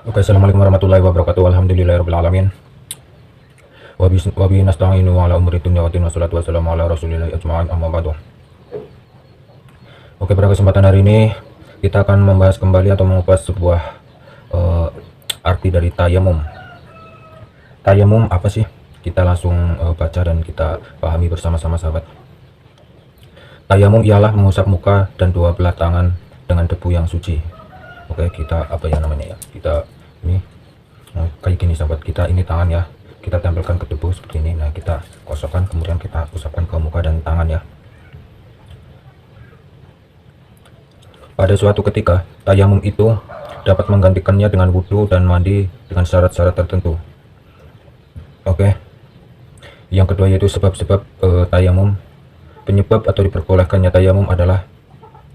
Oke, assalamualaikum warahmatullahi wabarakatuh. Alhamdulillahirabbil alamin. Wa bihi nasta'inu ala umuri dunya wa dini wassalatu wassalamu ala rasulillahi ajma'in amma ba'du. Oke, pada kesempatan hari ini kita akan membahas kembali atau mengupas sebuah arti dari tayamum. Tayamum apa sih? Kita langsung baca dan kita pahami bersama-sama, sahabat. Tayamum ialah mengusap muka dan dua belah tangan dengan debu yang suci. Oke, kita apa ya namanya ya? Kita ini kayak gini, sahabat. Kita ini tangan ya. Kita tempelkan ke debu seperti ini. Nah, kita kosokkan, kemudian kita usapkan ke muka dan tangan ya. Pada suatu ketika, tayamum itu dapat menggantikannya dengan wudhu dan mandi dengan syarat-syarat tertentu. Oke. Yang kedua yaitu sebab-sebab tayamum. Penyebab atau diperbolehkannya tayamum adalah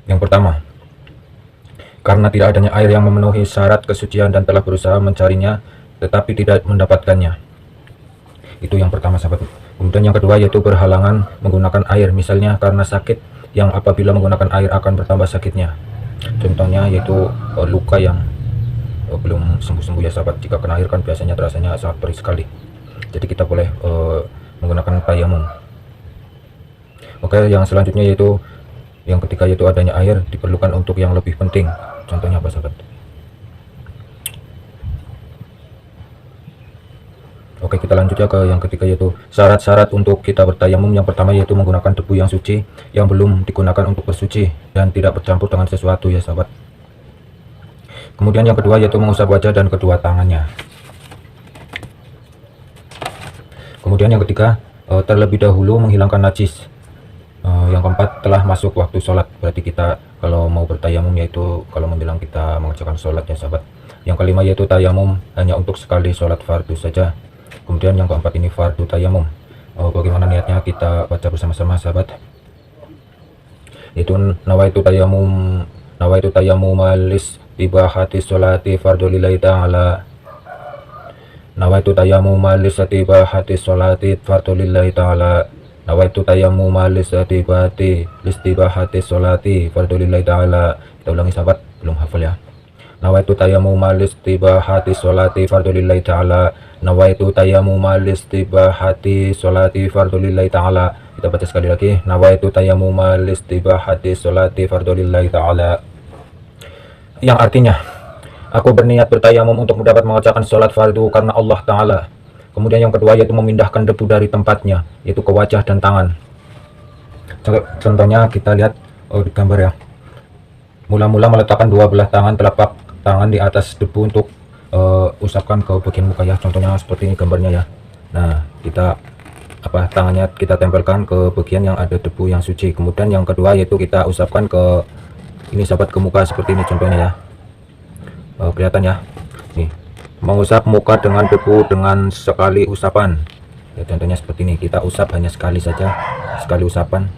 yang pertama, karena tidak adanya air yang memenuhi syarat kesucian dan telah berusaha mencarinya tetapi tidak mendapatkannya. Itu yang pertama, sahabat. Kemudian yang kedua yaitu berhalangan menggunakan air, misalnya karena sakit yang apabila menggunakan air akan bertambah sakitnya. Contohnya yaitu luka yang belum sembuh-sembuh ya, sahabat. Jika kena air kan biasanya rasanya sangat perih sekali. Jadi kita boleh menggunakan tayamum. Oke, yang selanjutnya yaitu yang ketiga yaitu adanya air diperlukan untuk yang lebih penting. Contohnya apa, sahabat? Oke, kita lanjut ya ke yang ketiga yaitu syarat-syarat untuk kita bertayamum. Yang pertama yaitu menggunakan debu yang suci yang belum digunakan untuk bersuci dan tidak bercampur dengan sesuatu ya, sahabat. Kemudian yang kedua yaitu mengusap wajah dan kedua tangannya. Kemudian yang ketiga terlebih dahulu menghilangkan najis. Yang keempat telah masuk waktu sholat. Berarti kita kalau mau bertayamum yaitu kalau menjelang kita mengerjakan sholat ya, sahabat. Yang kelima yaitu tayamum hanya untuk sekali sholat fardu saja. Kemudian yang keempat ini fardu tayamum. Bagaimana niatnya kita baca bersama-sama, sahabat. Yaitu nawaitu tayamum malis tibahati sholati fardu lillahi ta'ala. Nawaitu tayamum malis tibahati sholati fardu lillahi ta'ala. Nawaitu tayamum listibahati sholati fardu lillahi ta'ala. Kita ulangi, sahabat, belum hafal ya. Nawaitu tayamum listibahati sholati fardu lillahi ta'ala. Nawaitu tayamum listibahati sholati fardu lillahi ta'ala. Kita baca sekali lagi. Nawaitu tayamum listibahati sholati fardu lillahi ta'ala. Yang artinya, aku berniat bertayamum untuk mendapat mengerjakan sholat fardu karena Allah Ta'ala. Kemudian yang kedua yaitu memindahkan debu dari tempatnya, yaitu ke wajah dan tangan. Contohnya kita lihat di gambar ya. Mula-mula meletakkan dua belah tangan, telapak tangan di atas debu untuk usapkan ke bagian muka ya. Contohnya seperti ini gambarnya ya. Nah, kita tangannya kita tempelkan ke bagian yang ada debu yang suci. Kemudian yang kedua yaitu kita usapkan ke ini, sahabat, ke muka seperti ini contohnya ya. Kelihatan ya. Nih. Mengusap muka dengan debu dengan sekali usapan ya, contohnya seperti ini. Kita usap hanya sekali saja, sekali usapan.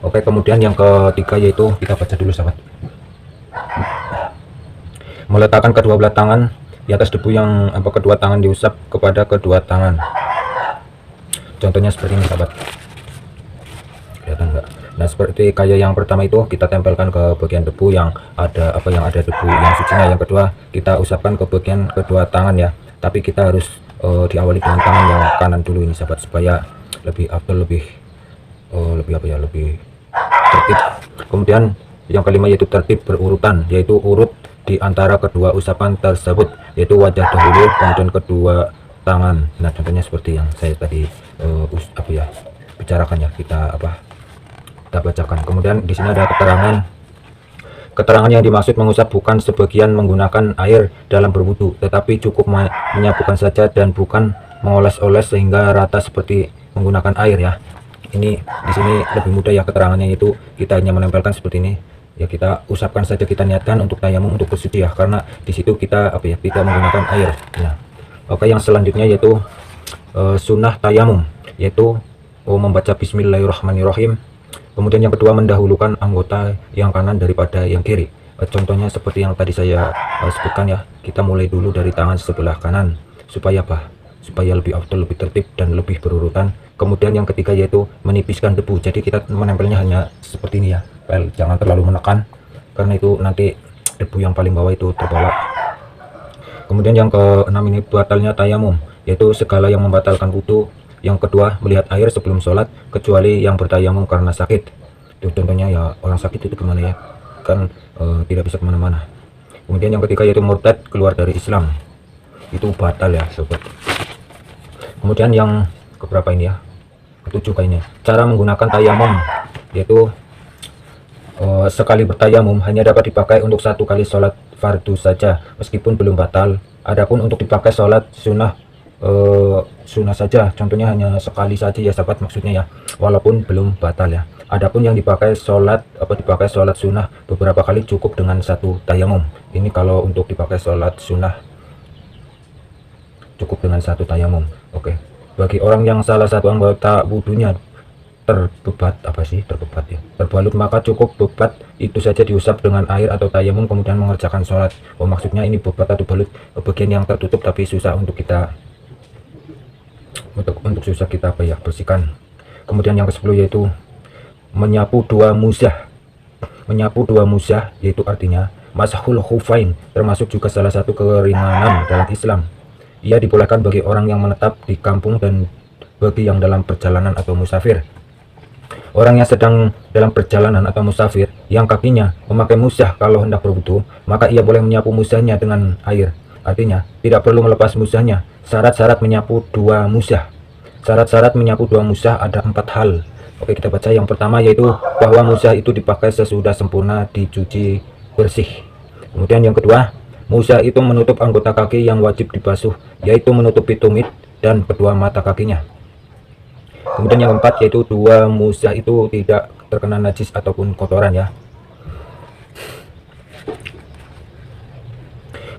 Oke, kemudian yang ketiga yaitu kita baca dulu, sahabat. Meletakkan kedua belah tangan di atas debu yang kedua tangan diusap kepada kedua tangan. Contohnya seperti ini, sahabat. Kelihatan enggak? Nah, seperti kayak yang pertama itu kita tempelkan ke bagian debu yang ada debu yang sucinya. Yang kedua kita usapkan ke bagian kedua tangan ya. Tapi kita harus diawali dengan tangan yang kanan dulu ini, sahabat, supaya lebih lebih tertib. Kemudian yang kelima yaitu tertib berurutan, yaitu urut di antara kedua usapan tersebut, yaitu wajah dahulu kemudian kedua tangan. Nah, contohnya seperti yang saya tadi bicarakan ya, kita bacakan. Kemudian di sini ada keterangan yang dimaksud mengusap bukan sebagian menggunakan air dalam berwudu, tetapi cukup menyapukan saja dan bukan mengoles-oles sehingga rata seperti menggunakan air ya. Ini di sini lebih mudah ya keterangannya, itu kita hanya menempelkan seperti ini ya, kita usapkan saja, kita niatkan untuk tayamum untuk bersuci ya, karena di situ kita tidak menggunakan air. Nah, oke, yang selanjutnya yaitu sunnah tayamum, yaitu membaca bismillahirrahmanirrahim. Kemudian yang kedua mendahulukan anggota yang kanan daripada yang kiri. Contohnya seperti yang tadi saya sebutkan ya. Kita mulai dulu dari tangan sebelah kanan supaya supaya lebih afdal, lebih tertib dan lebih berurutan. Kemudian yang ketiga yaitu menipiskan debu. Jadi kita menempelnya hanya seperti ini ya. Jangan terlalu menekan karena itu nanti debu yang paling bawah itu terbawa. Kemudian yang keenam ini batalnya tayamum, yaitu segala yang membatalkan wudu. Yang kedua, melihat air sebelum sholat kecuali yang bertayamum karena sakit. Itu contohnya ya, orang sakit itu gimana ya, kan tidak bisa kemana-mana. Kemudian yang ketiga yaitu murtad, keluar dari Islam, itu batal ya sobat. Kemudian yang keberapa ini ya, ketujuh kayaknya, cara menggunakan tayamum, yaitu sekali bertayamum hanya dapat dipakai untuk satu kali sholat fardu saja meskipun belum batal. Adapun untuk dipakai sholat sunnah, sunnah saja, contohnya hanya sekali saja ya sahabat, maksudnya ya, walaupun belum batal ya. Adapun yang dipakai sholat sunnah beberapa kali cukup dengan satu tayamum. Ini kalau untuk dipakai sholat sunnah cukup dengan satu tayamum. Oke, bagi orang yang salah satu anggota wudunya terbalut, maka cukup bebat itu saja diusap dengan air atau tayamum kemudian mengerjakan sholat. Maksudnya ini bebat atau balut bagian yang tertutup tapi susah untuk kita bersihkan. Kemudian yang ke-10 yaitu menyapu dua musah. Menyapu dua musah yaitu artinya masahul khufain, termasuk juga salah satu keringanan dalam Islam. Ia dibolehkan bagi orang yang menetap di kampung dan bagi yang dalam perjalanan atau musafir. Orang yang sedang dalam perjalanan atau musafir yang kakinya memakai musah kalau hendak berwudu, maka ia boleh menyapu musahnya dengan air. Artinya tidak perlu melepas musahnya. Syarat-syarat menyapu dua musah. Syarat-syarat menyapu dua musah ada 4 hal. Oke, kita baca. Yang pertama yaitu bahwa musah itu dipakai sesudah sempurna dicuci bersih. Kemudian yang kedua, musah itu menutup anggota kaki yang wajib dibasuh, yaitu menutupi tumit dan kedua mata kakinya. Kemudian yang keempat yaitu dua musah itu tidak terkena najis ataupun kotoran ya.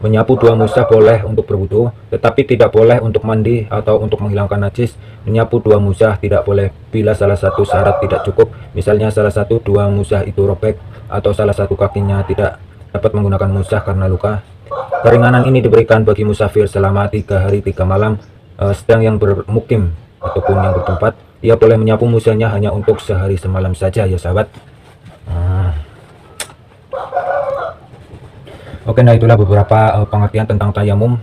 Menyapu dua musah boleh untuk berwudu, tetapi tidak boleh untuk mandi atau untuk menghilangkan najis. Menyapu dua musah tidak boleh bila salah satu syarat tidak cukup, misalnya salah satu dua musah itu robek atau salah satu kakinya tidak dapat menggunakan musah karena luka. Keringanan ini diberikan bagi musafir selama 3 hari 3 malam, sedang yang bermukim ataupun yang bertempat, ia boleh menyapu musahnya hanya untuk sehari semalam saja ya sahabat. Oke, nah itulah beberapa pengertian tentang tayamum.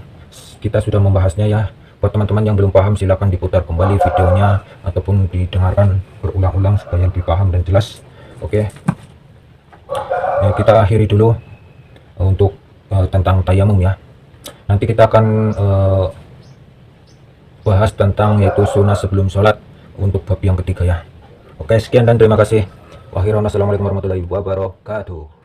Kita sudah membahasnya ya. Buat teman-teman yang belum paham silahkan diputar kembali videonya ataupun didengarkan berulang-ulang supaya lebih paham dan jelas. Oke, ya, kita akhiri dulu untuk tentang tayamum ya. Nanti kita akan bahas tentang yaitu sunnah sebelum sholat untuk bab yang ketiga ya. Oke, sekian dan terima kasih. Wassalamualaikum warahmatullahi wabarakatuh.